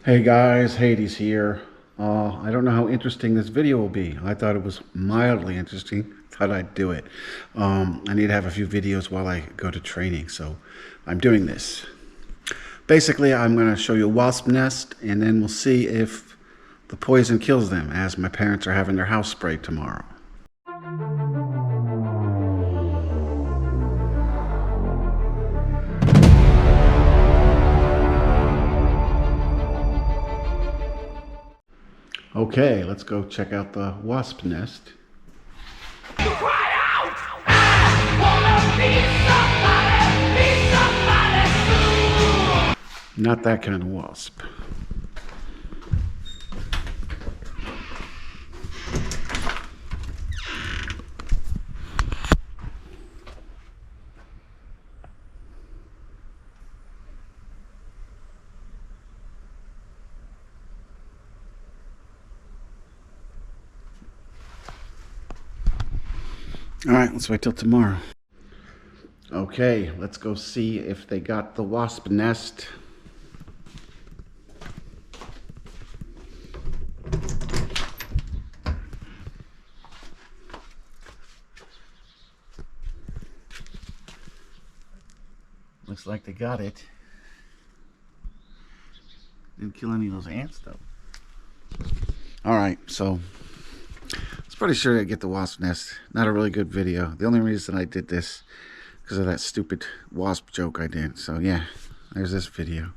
Hey guys, Hades here. I don't know how interesting this video will be. I thought it was mildly interesting. Thought I'd do it. I need to have a few videos while I go to training, so I'm doing this. Basically, I'm going to show you a wasp nest, and then we'll see if the poison kills them, as my parents are having their house sprayed tomorrow. Okay, let's go check out the wasp nest. Cry out! I wanna be somebody soon! Not that kind of wasp. All right, let's wait till tomorrow. Okay, let's go see if they got the wasp nest. Looks like they got it. Didn't kill any of those ants though. All right, so I was pretty sure I'd get the wasp nest. Not a really good video. The only reason I did this because of that stupid wasp joke I did. So yeah, there's this video.